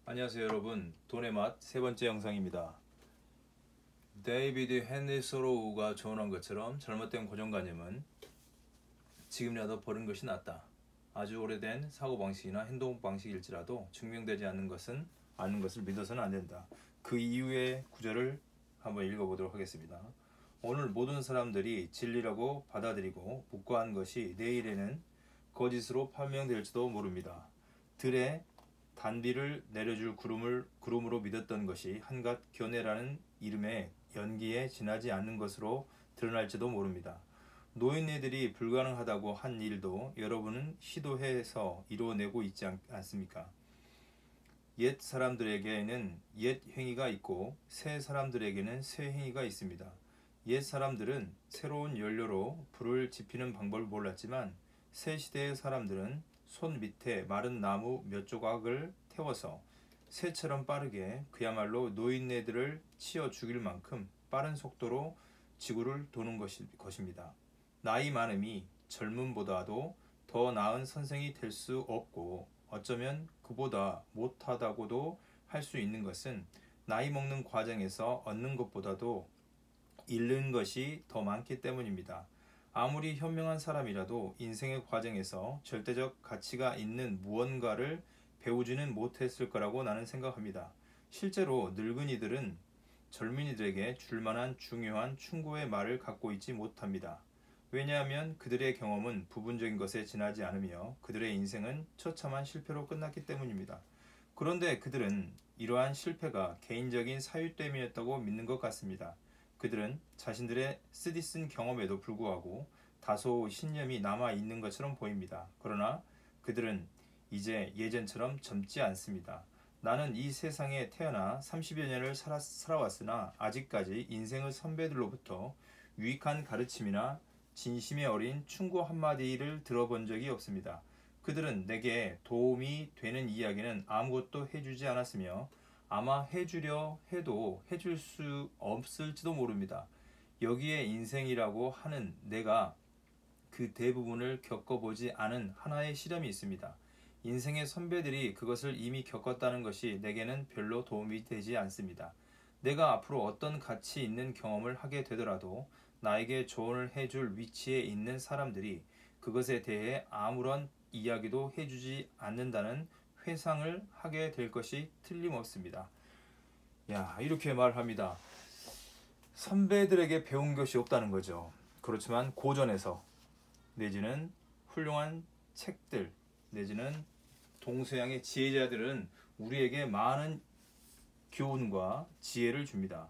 안녕하세요 여러분, 돈의 맛 세 번째 영상입니다. 데이비드 헨리 소로우가 조언한 것처럼 잘못된 고정관념은 지금이라도 버린 것이 낫다. 아주 오래된 사고방식이나 행동방식일지라도 증명되지 않는 것을 믿어서는 안 된다. 그 이후의 구절을 한번 읽어보도록 하겠습니다. 오늘 모든 사람들이 진리라고 받아들이고 묵과한 것이 내일에는 거짓으로 판명될지도 모릅니다. 들에 단비를 내려줄 구름으로 믿었던 것이 한갓 견해라는 이름의 연기에 지나지 않는 것으로 드러날지도 모릅니다. 노인네들이 불가능하다고 한 일도 여러분은 시도해서 이루어내고 있지 않습니까? 옛 사람들에게는 옛 행위가 있고 새 사람들에게는 새 행위가 있습니다. 옛 사람들은 새로운 연료로 불을 지피는 방법을 몰랐지만 새 시대의 사람들은 손 밑에 마른 나무 몇 조각을 태워서 새처럼 빠르게, 그야말로 노인네들을 치어 죽일 만큼 빠른 속도로 지구를 도는 것입니다. 나이 많음이 젊음보다도 더 나은 선생이 될 수 없고 어쩌면 그보다 못하다고도 할 수 있는 것은 나이 먹는 과정에서 얻는 것보다도 잃는 것이 더 많기 때문입니다. 아무리 현명한 사람이라도 인생의 과정에서 절대적 가치가 있는 무언가를 배우지는 못했을 거라고 나는 생각합니다. 실제로 늙은이들은 젊은이들에게 줄만한 중요한 충고의 말을 갖고 있지 못합니다. 왜냐하면 그들의 경험은 부분적인 것에 지나지 않으며 그들의 인생은 처참한 실패로 끝났기 때문입니다. 그런데 그들은 이러한 실패가 개인적인 사유 때문이었다고 믿는 것 같습니다. 그들은 자신들의 쓰디쓴 경험에도 불구하고 다소 신념이 남아있는 것처럼 보입니다. 그러나 그들은 이제 예전처럼 젊지 않습니다. 나는 이 세상에 태어나 30여 년을 살아왔으나 아직까지 인생의 선배들로부터 유익한 가르침이나 진심에 어린 충고 한마디를 들어본 적이 없습니다. 그들은 내게 도움이 되는 이야기는 아무것도 해주지 않았으며 아마 해주려 해도 해줄 수 없을지도 모릅니다. 여기에 인생이라고 하는 내가 그 대부분을 겪어보지 않은 하나의 실험이 있습니다. 인생의 선배들이 그것을 이미 겪었다는 것이 내게는 별로 도움이 되지 않습니다. 내가 앞으로 어떤 가치 있는 경험을 하게 되더라도 나에게 조언을 해줄 위치에 있는 사람들이 그것에 대해 아무런 이야기도 해주지 않는다는 회상을 하게 될 것이 틀림없습니다. 야, 이렇게 말합니다. 선배들에게 배운 것이 없다는 거죠. 그렇지만 고전에서 내지는 훌륭한 책들 내지는 동서양의 지혜자들은 우리에게 많은 교훈과 지혜를 줍니다.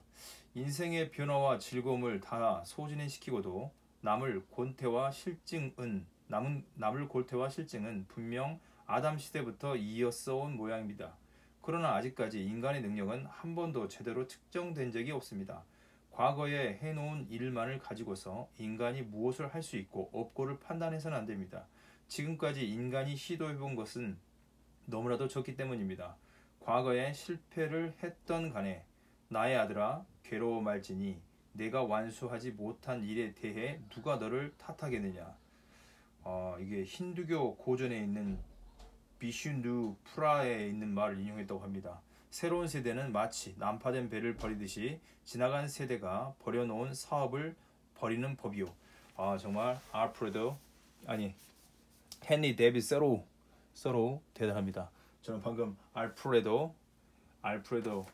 인생의 변화와 즐거움을 다 소진시키고도 남을 골태와 실증은 분명 아담 시대부터 이어서 온 모양입니다. 그러나 아직까지 인간의 능력은 한 번도 제대로 측정된 적이 없습니다. 과거에 해놓은 일만을 가지고서 인간이 무엇을 할 수 있고 없고를 판단해서는 안 됩니다. 지금까지 인간이 시도해본 것은 너무나도 적기 때문입니다. 과거에 실패를 했던 간에 나의 아들아 괴로워 말지니 내가 완수하지 못한 일에 대해 누가 너를 탓하겠느냐. 이게 힌두교 고전에 있는 비슈누 프라에 있는 말을 인용했다고 합니다. 새로운 세대는 마치 난파된 배를 버리듯이 지나간 세대가 버려놓은 사업을 버리는 법이요. 정말 헨리 데이비드 서로 대단합니다. 저는 방금 알프레도 랄프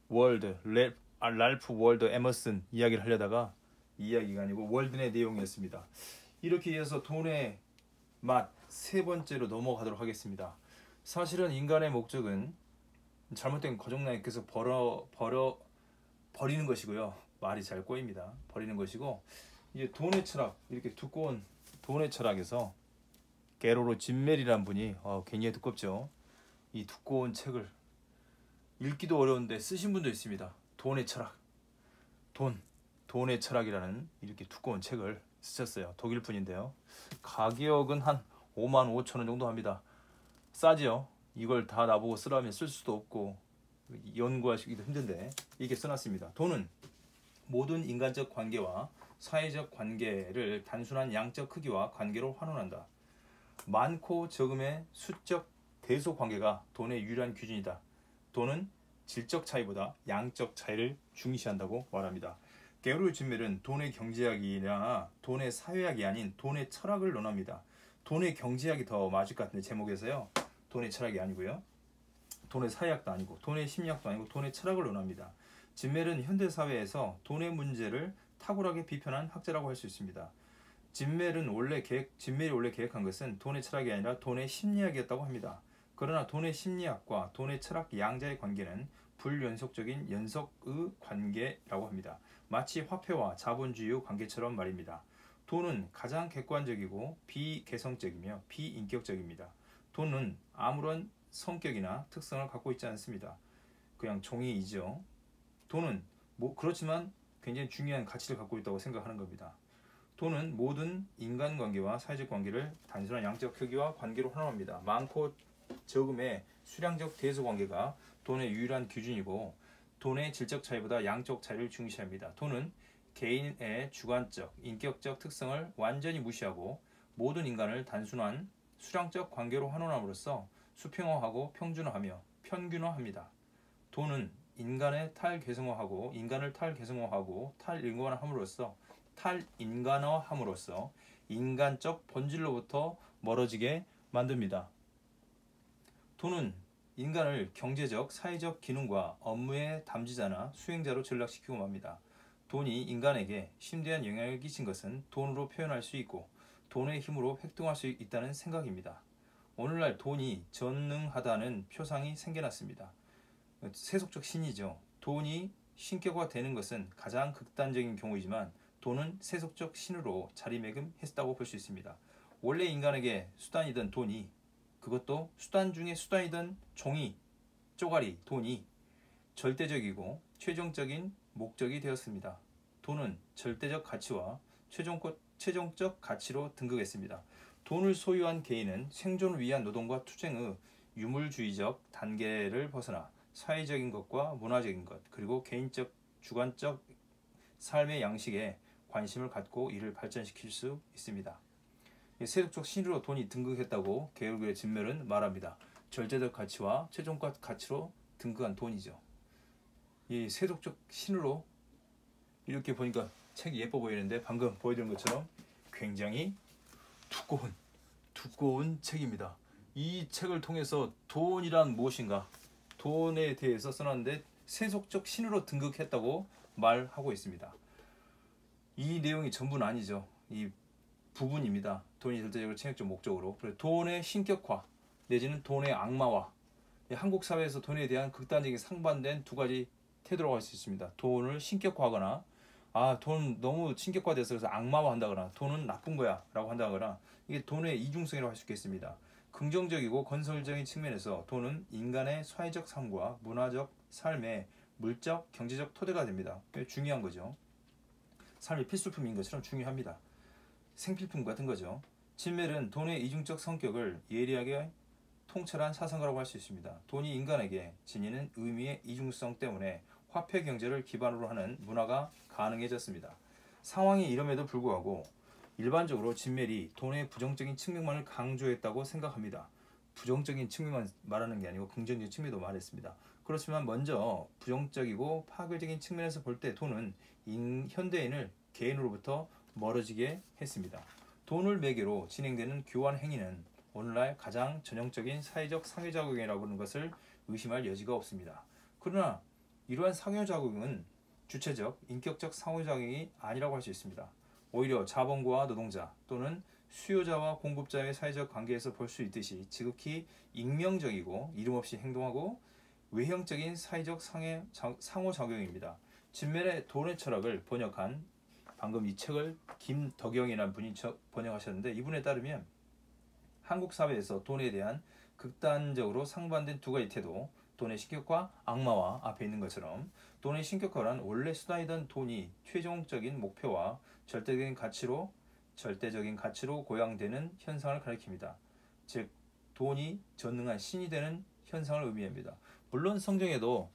월드 에머슨 이야기를 하려다가 이야기가 아니고 월든의 내용이었습니다. 이렇게 해서 돈의 맛 세 번째로 넘어가도록 하겠습니다. 사실은 인간의 목적은 잘못된 고정관념에서 버리는 것이고요. 말이 잘 꼬입니다. 버리는 것이고, 이제 돈의 철학, 이렇게 두꺼운 돈의 철학에서 게로로 짐멜이라는 분이 굉장히 두껍죠. 이 두꺼운 책을 읽기도 어려운데 쓰신 분도 있습니다. 돈의 철학, 돈의 철학이라는 이렇게 두꺼운 책을 쓰셨어요. 독일 분인데요. 가격은 한 55,000원 정도 합니다. 싸지요. 이걸 다 나보고 쓰라면 쓸 수도 없고 연구하시기도 힘든데 이게 써놨습니다. 돈은 모든 인간적 관계와 사회적 관계를 단순한 양적 크기와 관계로 환원한다. 많고 적음의 수적 대소 관계가 돈의 유일한 기준이다. 돈은 질적 차이보다 양적 차이를 중시한다고 말합니다. 게오르 진멜은 돈의 경제학이나 돈의 사회학이 아닌 돈의 철학을 논합니다. 돈의 경제학이 더 맞을 것 같은데 제목에서요. 돈의 철학이 아니고요. 돈의 사회학도 아니고 돈의 심리학도 아니고 돈의 철학을 논합니다. 진멜은 현대사회에서 돈의 문제를 탁월하게 비판한 학자라고 할 수 있습니다. 진멜이 원래 계획한 것은 돈의 철학이 아니라 돈의 심리학이었다고 합니다. 그러나 돈의 심리학과 돈의 철학 양자의 관계는 불연속적인 연속의 관계라고 합니다. 마치 화폐와 자본주의의 관계처럼 말입니다. 돈은 가장 객관적이고 비개성적이며 비인격적입니다. 돈은 아무런 성격이나 특성을 갖고 있지 않습니다. 그냥 종이이죠. 돈은 그렇지만 굉장히 중요한 가치를 갖고 있다고 생각하는 겁니다. 돈은 모든 인간관계와 사회적 관계를 단순한 양적 크기와 관계로 활용합니다. 많고 적음의 수량적 대소관계가 돈의 유일한 기준이고 돈의 질적 차이보다 양적 차이를 중시합니다. 돈은 개인의 주관적, 인격적 특성을 완전히 무시하고 모든 인간을 단순한 수량적 관계로 환원함으로써 수평화하고 평준화하며 편균화합니다. 돈은 인간을 탈개성화함으로써 탈인간화함으로써 인간적 본질로부터 멀어지게 만듭니다. 돈은 인간을 경제적, 사회적 기능과 업무의 담지자나 수행자로 전락시키고 맙니다. 돈이 인간에게 심대한 영향을 끼친 것은 돈으로 표현할 수 있고 돈의 힘으로 획득할 수 있다는 생각입니다. 오늘날 돈이 전능하다는 표상이 생겨났습니다. 세속적 신이죠. 돈이 신격화되는 것은 가장 극단적인 경우이지만 돈은 세속적 신으로 자리매김했다고 볼 수 있습니다. 원래 인간에게 수단이던 돈이, 그것도 수단 중에 수단이던 종이, 쪼가리, 돈이 절대적이고 최종적인 목적이 되었습니다. 돈은 절대적 가치와 최종적 가치로 등극했습니다. 돈을 소유한 개인은 생존을 위한 노동과 투쟁의 유물주의적 단계를 벗어나 사회적인 것과 문화적인 것, 그리고 개인적 주관적 삶의 양식에 관심을 갖고 이를 발전시킬 수 있습니다. 세속적 신으로 돈이 등극했다고 게오르 진멜은 말합니다. 절대적 가치와 최종적 가치로 등극한 돈이죠. 이 세속적 신으로 이렇게 보니까 책이 예뻐 보이는데 방금 보여드린 것처럼 굉장히 두꺼운 책입니다. 이 책을 통해서 돈이란 무엇인가, 돈에 대해서 써놨는데 세속적 신으로 등극했다고 말하고 있습니다. 이 내용이 전부는 아니죠. 이 부분입니다. 돈이 절대적으로 체육적 목적으로. 그래서 돈의 신격화 내지는 돈의 악마화. 한국 사회에서 돈에 대한 극단적인 상반된 두 가지 태도라고 할 수 있습니다. 돈을 신격화하거나 돈 너무 신격화돼서 그래서 악마화한다거나 돈은 나쁜 거야 라고 한다거나, 이게 돈의 이중성이라고 할 수 있겠습니다. 긍정적이고 건설적인 측면에서 돈은 인간의 사회적 삶과 문화적 삶의 물적, 경제적 토대가 됩니다. 중요한 거죠. 삶의 필수품인 것처럼 중요합니다. 생필품 같은 거죠. 진멜은 돈의 이중적 성격을 예리하게 통찰한 사상가라고 할 수 있습니다. 돈이 인간에게 지니는 의미의 이중성 때문에 화폐 경제를 기반으로 하는 문화가 가능해졌습니다. 상황이 이럼에도 불구하고 일반적으로 진멜이 돈의 부정적인 측면만을 강조했다고 생각합니다. 부정적인 측면만 말하는 게 아니고 긍정적인 측면도 말했습니다. 그렇지만 먼저 부정적이고 파괴적인 측면에서 볼 때 돈은 현대인을 개인으로부터 멀어지게 했습니다. 돈을 매개로 진행되는 교환 행위는 오늘날 가장 전형적인 사회적 상호작용이라고 하는 것을 의심할 여지가 없습니다. 그러나 이러한 상호작용은 주체적, 인격적 상호작용이 아니라고 할 수 있습니다. 오히려 자본과 노동자 또는 수요자와 공급자의 사회적 관계에서 볼 수 있듯이 지극히 익명적이고 이름 없이 행동하고 외형적인 사회적 상호작용입니다. 진멜의 돈의 철학을 번역한 방금 이 책을 김덕영이라는 분이 번역하셨는데, 이분에 따르면 한국 사회에서 돈에 대한 극단적으로 상반된 두 가지 태도, 돈의 신격화, 악마화, 앞에 있는 것처럼 돈의 신격화란 원래 수단이던 돈이 최종적인 목표와 절대적인 가치로 고양되는 현상을 가리킵니다. 즉 돈이 전능한 신이 되는 현상을 의미합니다. 물론 성경에도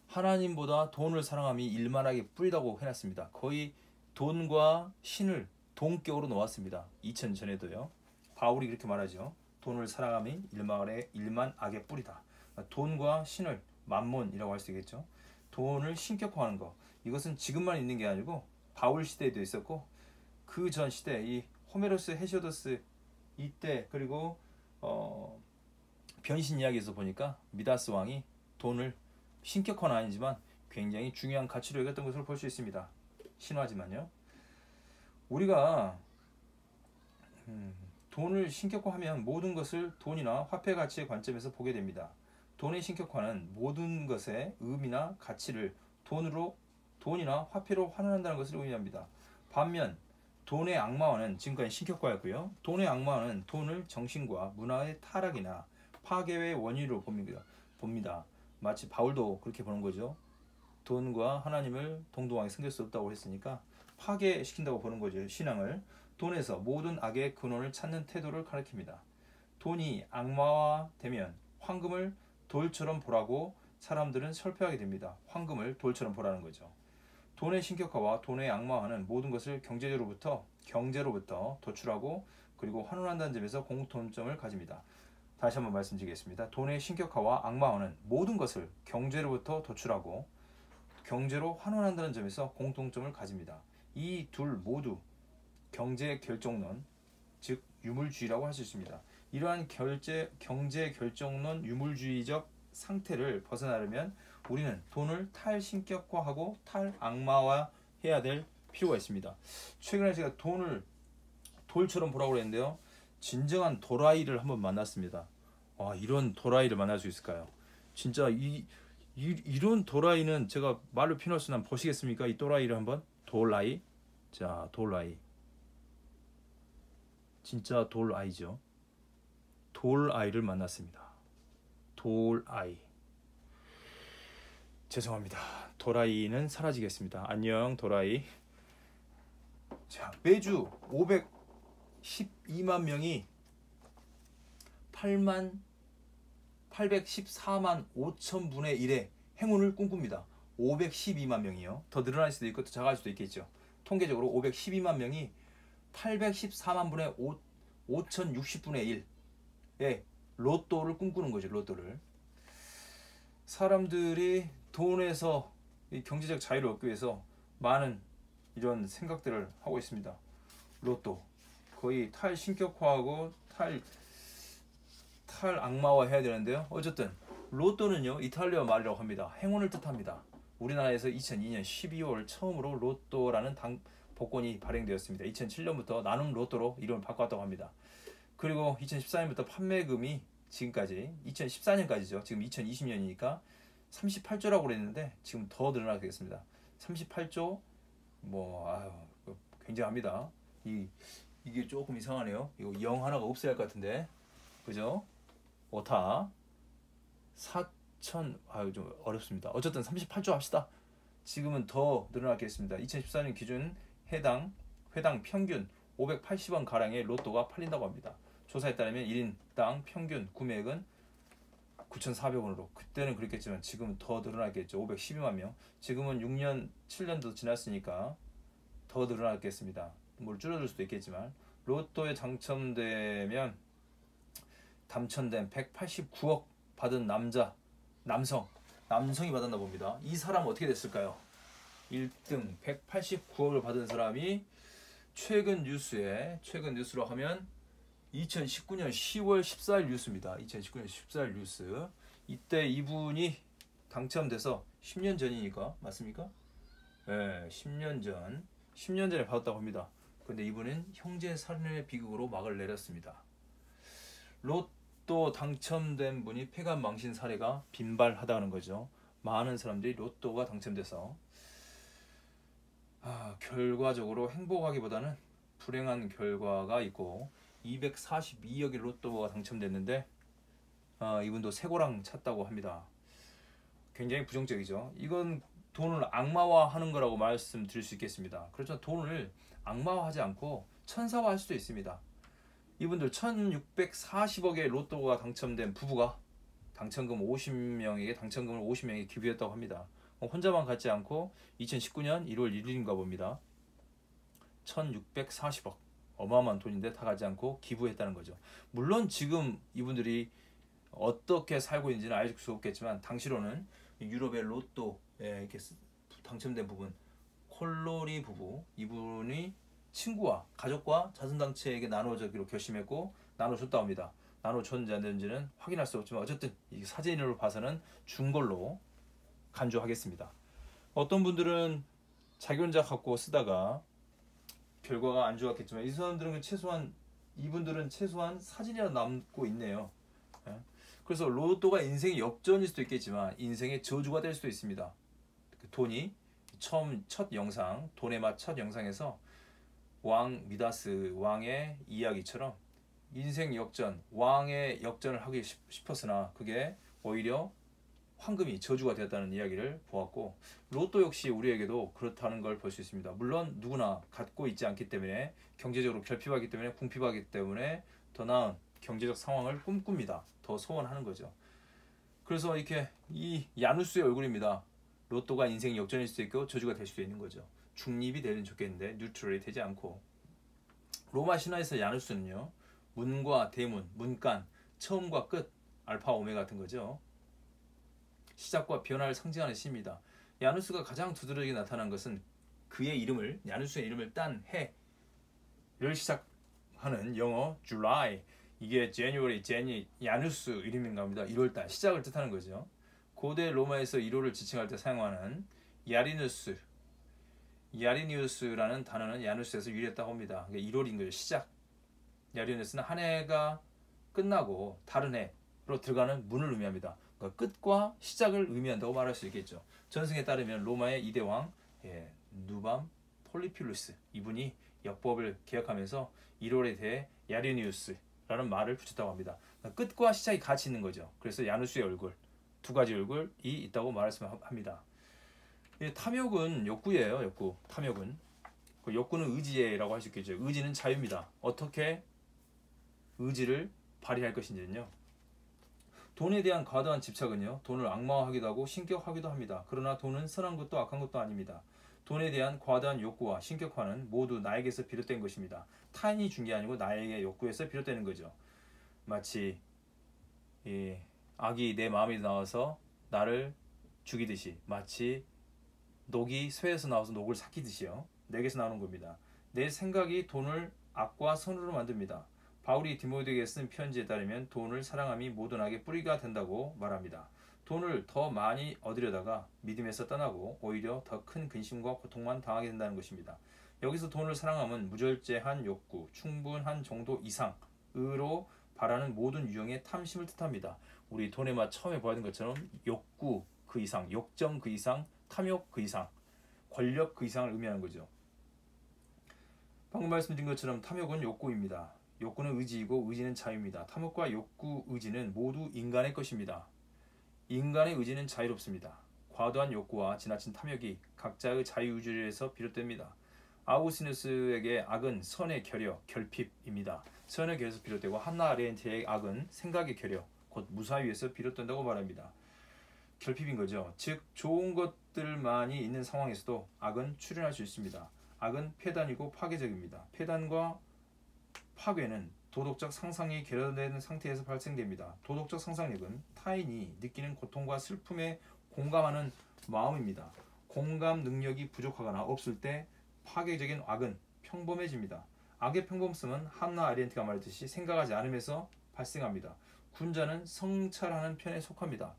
하나님보다 돈을 사랑함이 일만하게 뿌리다고 해놨습니다. 거의 돈과 신을 동격으로 놓았습니다. 2000 전에도요. 바울이 그렇게 말하죠. 돈을 사랑함이 일만 악의 뿌리다. 돈과 신을 만몬이라고 할 수 있겠죠. 돈을 신격화하는 것. 이것은 지금만 있는 게 아니고 바울 시대에도 있었고 그 전 시대 이 호메로스 헤시오도스 이때 그리고 변신 이야기에서 보니까 미다스 왕이 돈을 신격화는 아니지만 굉장히 중요한 가치로 여겼던 것을 볼 수 있습니다. 신화지만요. 우리가 돈을 신격화하면 모든 것을 돈이나 화폐 가치의 관점에서 보게 됩니다. 돈의 신격화는 모든 것의 의미나 가치를 돈이나 화폐로 환원한다는 것을 의미합니다. 반면 돈의 악마화는 지금까지 신격화였고요. 돈의 악마화는 돈을 정신과 문화의 타락이나 파괴의 원인으로 봅니다. 마치 바울도 그렇게 보는 거죠. 돈과 하나님을 동등하게 섬길 수 없다고 했으니까 파괴시킨다고 보는 거죠. 신앙을. 돈에서 모든 악의 근원을 찾는 태도를 가리킵니다. 돈이 악마화되면 황금을 돌처럼 보라고 사람들은 설표하게 됩니다. 황금을 돌처럼 보라는 거죠. 돈의 신격화와 돈의 악마화는 모든 것을 경제로부터 도출하고 그리고 환원한다는 점에서 공통점을 가집니다. 다시 한번 말씀드리겠습니다. 돈의 신격화와 악마화는 모든 것을 경제로부터 도출하고 경제로 환원한다는 점에서 공통점을 가집니다. 이 둘 모두 경제 결정론, 즉 유물주의라고 할 수 있습니다. 이러한 경제 결정론 유물주의적 상태를 벗어나려면 우리는 돈을 탈신격화하고 탈악마화해야 될 필요가 있습니다. 최근에 제가 돈을 돌처럼 보라고 그랬는데요. 진정한 도라이를 한번 만났습니다. 와, 이런 도라이를 만날 수 있을까요? 진짜 이런 도라이는 제가 말로 표현할 수 없는 보시겠습니까? 이 도라이를 한번. 돌라이. 자, 돌라이. 진짜 돌아이죠. 돌아이를 만났습니다. 돌아이. 죄송합니다. 도라이는 사라지겠습니다. 안녕 도라이. 자, 매주 512만 명이 814만 5천 분의 1의 행운을 꿈꿉니다. 512만 명이요. 더 늘어날 수도 있고 더 작아질 수도 있겠죠. 통계적으로 512만 명이 814만 분의 5060분의 1의 로또를 꿈꾸는 거죠. 로또를. 사람들이 돈에서 경제적 자유를 얻기 위해서 많은 이런 생각들을 하고 있습니다. 로또 거의 탈신격화하고 탈악마화 해야 되는데요. 어쨌든 로또는요, 이탈리아 말이라고 합니다. 행운을 뜻합니다. 우리나라에서 2002년 12월 처음으로 로또라는 복권이 발행되었습니다. 2007년부터 나눔 로또로 이름을 바꿨다고 합니다. 그리고 2014년부터 판매금이 지금까지 2014년까지죠. 지금 2020년이니까 38조라고 그랬는데 지금 더 늘어나겠습니다. 38조 굉장합니다. 이게 조금 이상하네요. 이거 0 하나가 없어야 할 것 같은데, 그죠? 오타 4천 좀 어렵습니다. 어쨌든 38조 합시다. 지금은 더 늘어나겠습니다. 2014년 기준 회당 평균 580원 가량의 로또가 팔린다고 합니다. 조사에 따르면 1인당 평균 구매액은 9,400원으로, 그때는 그랬겠지만 지금은 더 늘어나겠죠. 512만 명. 지금은 6년, 7년도 지났으니까 더 늘어나겠습니다. 뭘 줄어들 수도 있겠지만, 로또에 당첨된 189억 받은 남성이 받았나 봅니다. 이 사람 어떻게 됐을까요? 1등 189억을 받은 사람이 최근 뉴스로 하면 2019년 10월 14일 뉴스입니다. 2019년 14일 뉴스. 이때 이분이 당첨돼서 10년 전이니까 맞습니까? 네, 10년 전에 받았다고 합니다. 근데 이분은 형제살인의 비극으로 막을 내렸습니다. 로또 당첨된 분이 폐간망신 사례가 빈발하다는 거죠. 많은 사람들이 로또가 당첨돼서 결과적으로 행복하기보다는 불행한 결과가 있고, 242억의 로또가 당첨됐는데 이분도 쇠고랑 찼다고 합니다. 굉장히 부정적이죠. 이건 돈을 악마화하는 거라고 말씀드릴 수 있겠습니다. 그렇죠. 돈을 악마화하지 않고 천사화할 수도 있습니다. 이분들 1640억의 로또가 당첨된 부부가 당첨금을 50명에게 기부했다고 합니다. 혼자만 갖지 않고 2019년 1월 1일인가 봅니다. 1640억. 어마어마한 돈인데 다 가지 않고 기부했다는 거죠. 물론 지금 이분들이 어떻게 살고 있는지는 알 수 없겠지만 당시로는 유럽의 로또에 이렇게 당첨된 부분, 콜로리 부부, 이분이 친구와 가족과 자선단체에게 나눠주기로 결심했고 나눠줬다고 합니다. 나눠줬는지 안 됐는지는 확인할 수 없지만 어쨌든 이 사진으로 봐서는 준 걸로 간주하겠습니다. 어떤 분들은 자기 혼자 갖고 쓰다가 결과가 안 좋았겠지만 이 사람들은 이분들은 최소한 사진이라도 남고 있네요. 예? 그래서 로또가 인생의 역전일 수도 있겠지만 인생의 저주가 될 수도 있습니다. 돈이 첫 영상, 돈의 맛 첫 영상에서 왕 미다스 왕의 이야기처럼 인생 역전, 왕의 역전을 하기 싶었으나 그게 오히려 황금이 저주가 되었다는 이야기를 보았고 로또 역시 우리에게도 그렇다는 걸 볼 수 있습니다. 물론 누구나 갖고 있지 않기 때문에 경제적으로 결핍하기 때문에 궁핍하기 때문에 더 나은 경제적 상황을 꿈꿉니다. 더 소원하는 거죠. 그래서 이렇게 이 야누스의 얼굴입니다. 로또가 인생 역전일 수도 있고 저주가 될 수도 있는 거죠. 중립이 되면 좋겠는데 뉴트럴이 되지 않고 로마 신화에서 야누스는요. 문과 대문, 문간, 처음과 끝, 알파 오메가 같은 거죠. 시작과 변화를 상징하는 시입니다. 야누스가 가장 두드러지게 나타난 것은 그의 이름을 야누스의 이름을 딴 해를 시작하는 영어 July 이게 January, 야누스 이름인가 합니다. 1월달 시작을 뜻하는 거죠. 고대 로마에서 1월을 지칭할 때 사용하는 야리니우스라는 단어는 야누스에서 유래했다고 합니다. 1월인 거죠. 시작. 야리니우스는 한 해가 끝나고 다른 해로 들어가는 문을 의미합니다. 그러니까 끝과 시작을 의미한다고 말할 수 있겠죠. 전승에 따르면 로마의 2대 왕 누밤 폴리필루스 이분이 역법을 개혁하면서 1월에 대해 야리니우스라는 말을 붙였다고 합니다. 그러니까 끝과 시작이 같이 있는 거죠. 그래서 야누스의 얼굴, 두 가지 얼굴이 있다고 말씀합니다. 탐욕은 욕구예요. 욕구. 탐욕은 욕구는 의지라고 할 수 있겠죠. 의지는 자유입니다. 어떻게 의지를 발휘할 것인지는요. 돈에 대한 과도한 집착은요. 돈을 악마화하기도 하고 신격화하기도 합니다. 그러나 돈은 선한 것도 악한 것도 아닙니다. 돈에 대한 과도한 욕구와 신격화는 모두 나에게서 비롯된 것입니다. 타인이 준 게 아니고 나에게 욕구에서 비롯되는 거죠. 마치 악이 내 마음에 나와서 나를 죽이듯이 마치 녹이 쇠에서 나와서 녹을 삭히듯이요. 내게서 나오는 겁니다. 내 생각이 돈을 악과 선으로 만듭니다. 바울이 디모데에게 쓴 편지에 따르면 돈을 사랑함이 모든 악의 뿌리가 된다고 말합니다. 돈을 더 많이 얻으려다가 믿음에서 떠나고 오히려 더 큰 근심과 고통만 당하게 된다는 것입니다. 여기서 돈을 사랑함은 무절제한 욕구, 충분한 정도 이상으로 바라는 모든 유형의 탐심을 뜻합니다. 우리 돈의 맛 처음에 보았던 것처럼 욕구 그 이상, 욕정 그 이상, 탐욕 그 이상, 권력 그 이상을 의미하는 거죠. 방금 말씀드린 것처럼 탐욕은 욕구입니다. 욕구는 의지이고 의지는 자유입니다. 탐욕과 욕구, 의지는 모두 인간의 것입니다. 인간의 의지는 자유롭습니다. 과도한 욕구와 지나친 탐욕이 각자의 자유의지에서 비롯됩니다. 아우구스티누스에게 악은 선의 결여, 결핍입니다. 선의 결여에서 비롯되고 한나 아렌트의 악은 생각의 결여, 곧 무사위에서 비롯된다고 말합니다. 결핍인 거죠. 즉 좋은 것들만이 있는 상황에서도 악은 출현할 수 있습니다. 악은 폐단이고 파괴적입니다. 폐단과 파괴는 도덕적 상상이 결여된 상태에서 발생됩니다. 도덕적 상상력은 타인이 느끼는 고통과 슬픔에 공감하는 마음입니다. 공감 능력이 부족하거나 없을 때 파괴적인 악은 평범해집니다. 악의 평범성은 한나 아렌트가 말했듯이 생각하지 않음에서 발생합니다. 군자는 성찰하는 편에 속합니다.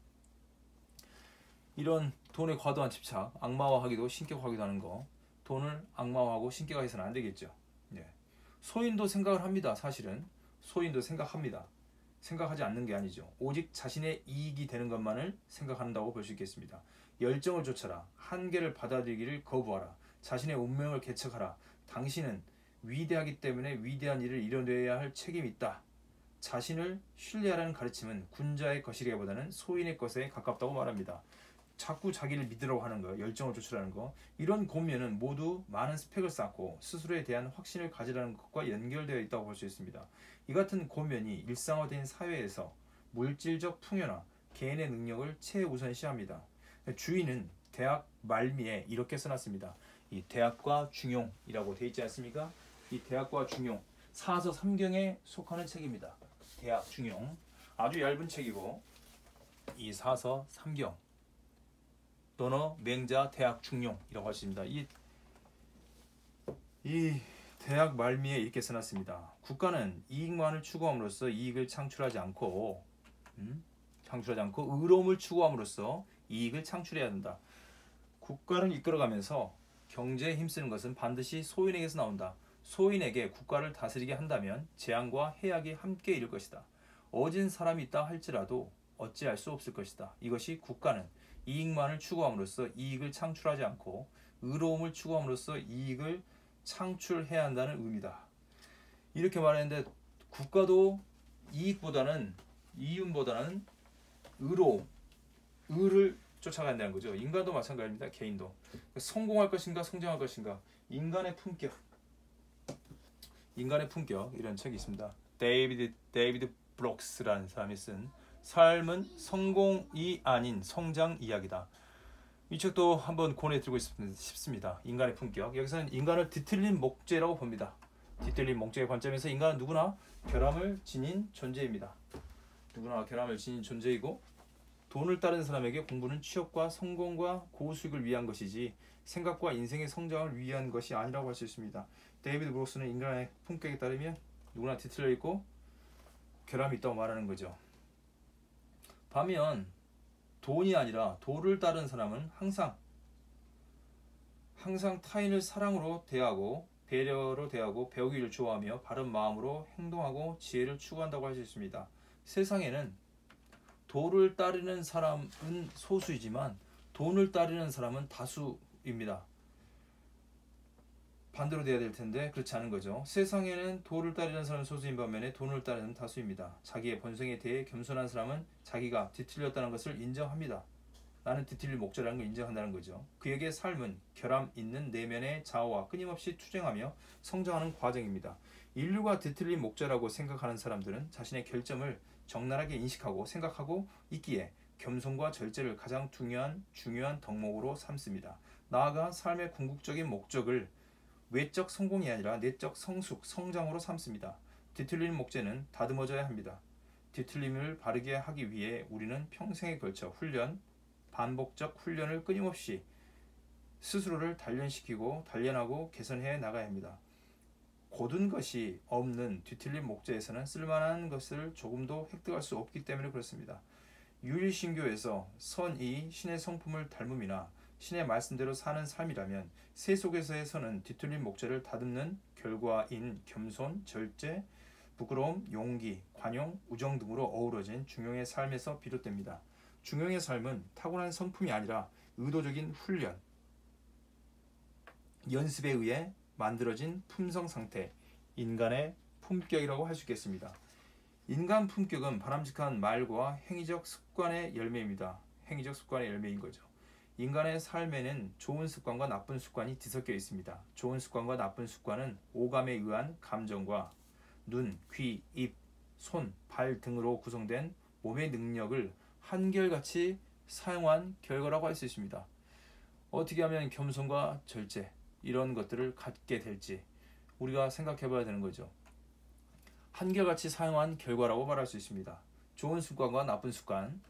이런 돈에 과도한 집착, 악마화하기도 신격화하기도 하는 거, 돈을 악마화하고 신격화해서는 안 되겠죠. 소인도 생각을 합니다. 사실은 소인도 생각합니다. 생각하지 않는 게 아니죠. 오직 자신의 이익이 되는 것만을 생각한다고 볼 수 있겠습니다. 열정을 좇아라. 한계를 받아들이기를 거부하라. 자신의 운명을 개척하라. 당신은 위대하기 때문에 위대한 일을 이뤄내야 할 책임이 있다. 자신을 신뢰하라는 가르침은 군자의 것이라기보다는 소인의 것에 가깝다고 말합니다. 자꾸 자기를 믿으라고 하는 거, 열정을 좇으라는 거, 이런 고면은 모두 많은 스펙을 쌓고 스스로에 대한 확신을 가지라는 것과 연결되어 있다고 볼 수 있습니다. 이 같은 고면이 일상화된 사회에서 물질적 풍요나 개인의 능력을 최우선시합니다. 주인은 대학 말미에 이렇게 써놨습니다. 이 대학과 중용이라고 되어 있지 않습니까? 이 대학과 중용, 사서 3경에 속하는 책입니다. 대학 중용 아주 얇은 책이고 이 사서 3경 또는 맹자 대학 중용이라고 할 수 있습니다. 이 대학 말미에 이렇게 써놨습니다. 국가는 이익만을 추구함으로써 이익을 창출하지 않고 의로움을 추구함으로써 이익을 창출해야 한다. 국가를 이끌어가면서 경제에 힘쓰는 것은 반드시 소인에게서 나온다. 소인에게 국가를 다스리게 한다면 재앙과 해악이 함께 이를 것이다. 어진 사람이 있다 할지라도 어찌할 수 없을 것이다. 이것이 국가는 이익만을 추구함으로써 이익을 창출하지 않고 의로움을 추구함으로써 이익을 창출해야 한다는 의미다. 이렇게 말했는데 국가도 이익보다는 이윤보다는 의로움, 의를 쫓아간다는 거죠. 인간도 마찬가지입니다. 개인도 성공할 것인가 성장할 것인가 인간의 품격 이런 책이 있습니다. 데이비드 브록스라는 사람이 쓴 삶은 성공이 아닌 성장 이야기다. 이 책도 한번 권해드리고 싶습니다. 인간의 품격. 여기서는 인간을 뒤틀린 목재라고 봅니다. 뒤틀린 목재의 관점에서 인간은 누구나 결함을 지닌 존재입니다. 누구나 결함을 지닌 존재이고 돈을 따르는 사람에게 공부는 취업과 성공과 고수익을 위한 것이지 생각과 인생의 성장을 위한 것이 아니라고 할 수 있습니다. 데이비드 브록스는 인간의 품격에 따르면 누구나 뒤틀려 있고 결함이 있다고 말하는 거죠. 반면 돈이 아니라 도를 따르는 사람은 항상 타인을 사랑으로 대하고 배려로 대하고 배우기를 좋아하며 바른 마음으로 행동하고 지혜를 추구한다고 할 수 있습니다. 세상에는 도를 따르는 사람은 소수이지만 돈을 따르는 사람은 다수입니다. 반대로 돼야 될 텐데 그렇지 않은 거죠. 세상에는 도를 따르는 사람은 소수인 반면에 돈을 따르는 다수입니다. 자기의 본성에 대해 겸손한 사람은 자기가 뒤틀렸다는 것을 인정합니다. 나는 뒤틀릴 목재라는 걸 인정한다는 거죠. 그에게 삶은 결함 있는 내면의 자아와 끊임없이 투쟁하며 성장하는 과정입니다. 인류가 뒤틀린 목재라고 생각하는 사람들은 자신의 결점을 적나라하게 인식하고 생각하고 있기에 겸손과 절제를 가장 중요한 덕목으로 삼습니다. 나아가 삶의 궁극적인 목적을 외적 성공이 아니라 내적 성숙, 성장으로 삼습니다. 뒤틀린 목재는 다듬어져야 합니다. 뒤틀림을 바르게 하기 위해 우리는 평생에 걸쳐 반복적 훈련을 끊임없이 스스로를 단련하고 개선해 나가야 합니다. 고든 것이 없는 뒤틀린 목재에서는 쓸만한 것을 조금도 획득할 수 없기 때문에 그렇습니다. 유일신교에서 선이 신의 성품을 닮음이나 신의 말씀대로 사는 삶이라면 세 속에서의 선은 뒤틀린 목재를 다듬는 결과인 겸손, 절제, 부끄러움, 용기, 관용, 우정 등으로 어우러진 중용의 삶에서 비롯됩니다. 중용의 삶은 타고난 성품이 아니라 의도적인 훈련, 연습에 의해 만들어진 품성 상태, 인간의 품격이라고 할 수 있겠습니다. 인간 품격은 바람직한 말과 행위적 습관의 열매입니다. 행위적 습관의 열매인 거죠. 인간의 삶에는 좋은 습관과 나쁜 습관이 뒤섞여 있습니다. 좋은 습관과 나쁜 습관은 오감에 의한 감정과 눈, 귀, 입, 손, 발 등으로 구성된 몸의 능력을 한결같이 사용한 결과라고 할 수 있습니다. 어떻게 하면 겸손과 절제 이런 것들을 갖게 될지 우리가 생각해 봐야 되는 거죠. 한결같이 사용한 결과라고 말할 수 있습니다. 좋은 습관과 나쁜 습관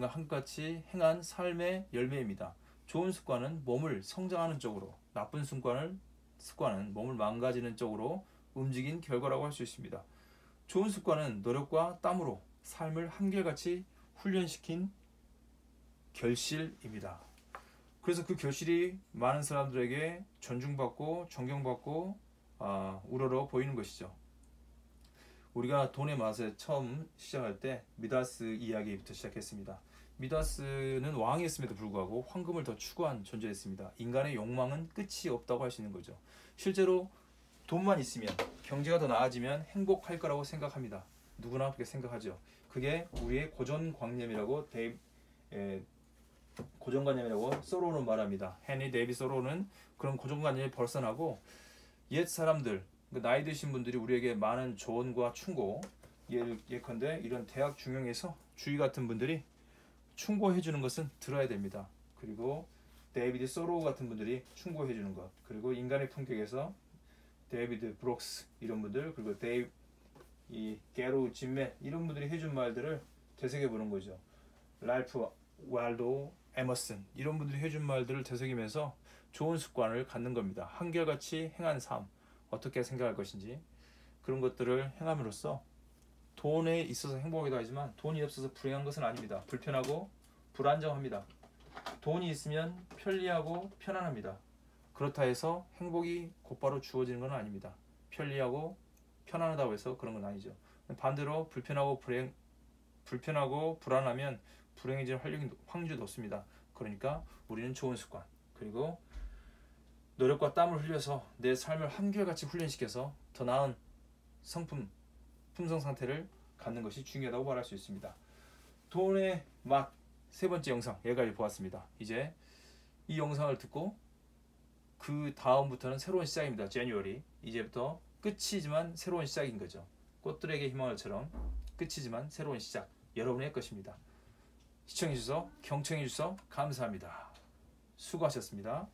한결같이 행한 삶의 열매입니다. 좋은 습관은 몸을 성장하는 쪽으로, 나쁜 습관은 몸을 망가지는 쪽으로 움직인 결과라고 할 수 있습니다. 좋은 습관은 노력과 땀으로 삶을 한결같이 훈련시킨 결실입니다. 그래서 그 결실이 많은 사람들에게 존중받고 존경받고 우러러 보이는 것이죠. 우리가 돈의 맛을 처음 시작할 때 미다스 이야기부터 시작했습니다. 미다스는 왕이었음에도 불구하고 황금을 더 추구한 존재였습니다. 인간의 욕망은 끝이 없다고 할 수 있는 거죠. 실제로 돈만 있으면, 경제가 더 나아지면 행복할 거라고 생각합니다. 누구나 그렇게 생각하죠. 그게 우리의 고정관념이라고 소로는 말합니다. 헨리 데이비드 소로는 그런 고정관념을 벗어나고 옛 사람들, 나이 드신 분들이 우리에게 많은 조언과 충고, 예컨대 이런 대학 중용에서 주의 같은 분들이 충고해 주는 것은 들어야 됩니다. 그리고 데이비드 소로우 같은 분들이 충고해 주는 것, 그리고 인간의 품격에서 데이비드 브록스 이런 분들, 그리고 이 게로 진멜 이런 분들이 해준 말들을 되새겨 보는 거죠. 랄프 왈도 에머슨 이런 분들이 해준 말들을 되새기면서 좋은 습관을 갖는 겁니다. 한결같이 행한 삶, 어떻게 생각할 것인지 그런 것들을 행함으로써 돈에 있어서 행복하기도 하지만 돈이 없어서 불행한 것은 아닙니다. 불편하고 불안정합니다. 돈이 있으면 편리하고 편안합니다. 그렇다 해서 행복이 곧바로 주어지는 건 아닙니다. 편리하고 편안하다고 해서 그런 건 아니죠. 반대로 불편하고 불안하면 불행해질 확률이 높습니다. 그러니까 우리는 좋은 습관, 그리고 노력과 땀을 흘려서 내 삶을 한결같이 훈련시켜서 더 나은 품성 상태를 갖는 것이 중요하다고 말할 수 있습니다. 돈의 맛 세 번째 영상 여기까지 보았습니다. 이제 이 영상을 듣고 그 다음부터는 새로운 시작입니다. January. 이제부터 끝이지만 새로운 시작인 거죠. 꽃들에게 희망을처럼 끝이지만 새로운 시작. 여러분의 것입니다. 시청해주셔서 경청해주셔서 감사합니다. 수고하셨습니다.